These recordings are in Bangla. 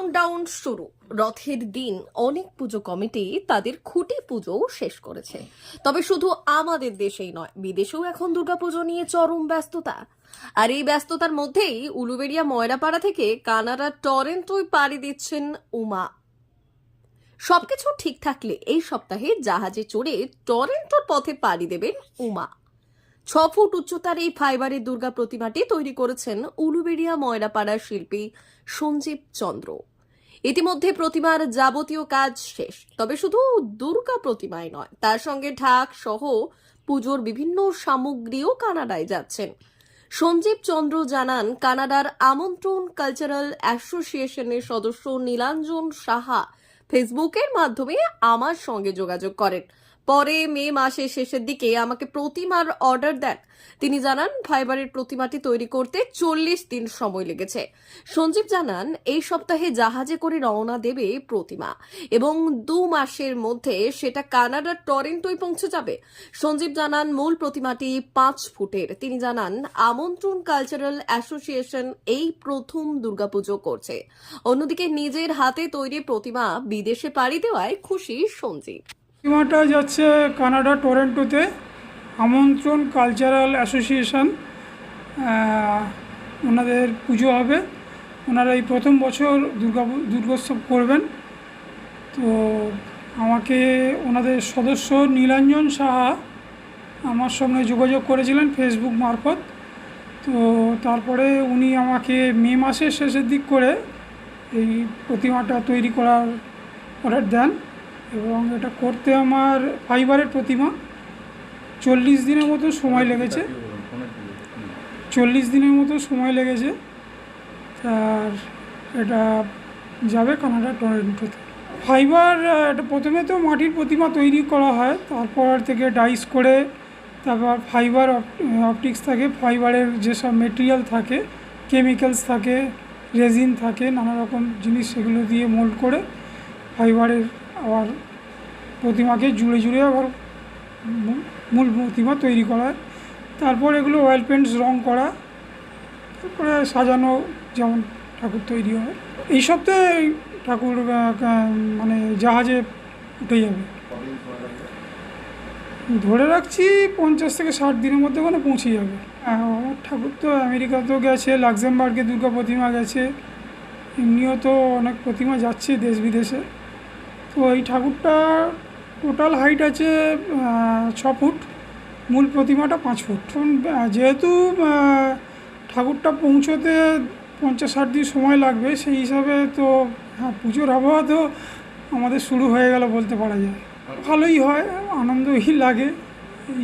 কাউন্টডাউন শুরু। রথের দিন অনেক পুজো কমিটি তাদের খুঁটি পুজো শেষ করেছে। তবে শুধু আমাদের দেশেই নয়, বিদেশেও এখন দুর্গাপুজো নিয়ে চরম ব্যস্ততা। আর এই ব্যস্ততার মধ্যেই উলুবেড়িয়া ময়রাপাড়া থেকে কানাডার টরেন্টোয় পাড়ি দিচ্ছেন উমা। সবকিছু ঠিক থাকলে এই সপ্তাহে জাহাজে চড়ে টরেন্টোর পথে পাড়ি দেবেন উমা। 6 ফুট উচ্চতার এই ফাইবারের দুর্গা প্রতিমাটি তৈরি করেছেন উলুবেড়িয়া ময়রাপাড়ার শিল্পী সঞ্জীব চন্দ্র। ইতিমধ্যে প্রতিমার যাবতীয় কাজ শেষ। তবে শুধু দুর্গা প্রতিমাই নয়, তার সঙ্গে ঢাক সহ পুজোর বিভিন্ন সামগ্রীও কানাডায় যাচ্ছেন। সঞ্জীব চন্দ্র জানান, কানাডার আমন্ত্রণ কালচারাল অ্যাসোসিয়েশনের সদস্য নীলাঞ্জন সাহা ফেসবুকের মাধ্যমে আমার সঙ্গে যোগাযোগ করেন। পরে মে মাসের শেষের দিকে আমাকে প্রতিমার অর্ডার দেন। তিনি জানান, ফাইবারের প্রতিমাটি তৈরি করতে 40 দিন সময় লেগেছে। সঞ্জীব জানান, এই সপ্তাহে জাহাজে করে রওনা দেবে প্রতিমা এবং 2 মাসের মধ্যে সেটা কানাডার টরেন্টোয় পৌঁছে যাবে। সঞ্জীব জানান, মূল প্রতিমাটি 5 ফুটের। তিনি জানান, আমন্ত্রণ কালচারাল অ্যাসোসিয়েশন এই প্রথম দুর্গাপুজো করছে। অন্যদিকে নিজের হাতে তৈরি প্রতিমা বিদেশে পাড়ি দেওয়ায় খুশি সঞ্জীব। প্রতিমাটা যাচ্ছে কানাডা টরেন্টোতে আমন্ত্রণ কালচারাল অ্যাসোসিয়েশন, ওনাদের পুজো হবে। ওনারা এই প্রথম বছর দুর্গোৎসব করবেন। তো আমাকে ওনাদের সদস্য নীলাঞ্জন সাহা আমার সঙ্গে যোগাযোগ করেছিলেন ফেসবুক মারফত। তো তারপরে উনি আমাকে মে মাসের শেষের দিক করে এই প্রতিমাটা তৈরি করার অর্ডার দেন এবং এটা করতে আমার ফাইবারের প্রতিমা 40 দিনের মতো সময় লেগেছে। 40 দিনের মতো সময় লেগেছে। আর এটা যাবে কানাডা টরেন্টোতে। ফাইবার এটা প্রথমে তো মাটির প্রতিমা তৈরি করা হয়, তারপর থেকে ডাইস করে, তারপর ফাইবার অপটিক্স থাকে, ফাইবারের যেসব মেটেরিয়াল থাকে, কেমিক্যালস থাকে, রেজিন থাকে, নানা রকম জিনিস, সেগুলো দিয়ে মোল্ড করে ফাইবারের আবার প্রতিমাকে জুড়ে জুড়ে আবার মূল প্রতিমা তৈরি করা। তারপর এগুলো অয়েল পেন্টস রং করা, তারপরে সাজানো, যেমন ঠাকুর তৈরি হয়। এই সপ্তাহে ঠাকুর মানে জাহাজে উঠে যাবে। ধরে রাখছি 50 থেকে 60 দিনের মধ্যে ওখানে পৌঁছে যাবে। আমার ঠাকুর তো আমেরিকাতেও গেছে, লাক্সেমবার্গে দুর্গা প্রতিমা গেছে, এমনিও তো অনেক প্রতিমা যাচ্ছে দেশ বিদেশে। তো এই ঠাকুরটা টোটাল হাইট আছে 6 ফুট, মূল প্রতিমাটা 5 ফুট। যেহেতু ঠাকুরটা পৌঁছতে 50-60 দিন সময় লাগবে, সেই হিসাবে তো পুজোর আবহাওয়া তো আমাদের শুরু হয়ে গেল বলতে পারা যায়। ভালোই হয়, আনন্দই লাগে,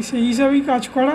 সেই হিসাবেই কাজ করা।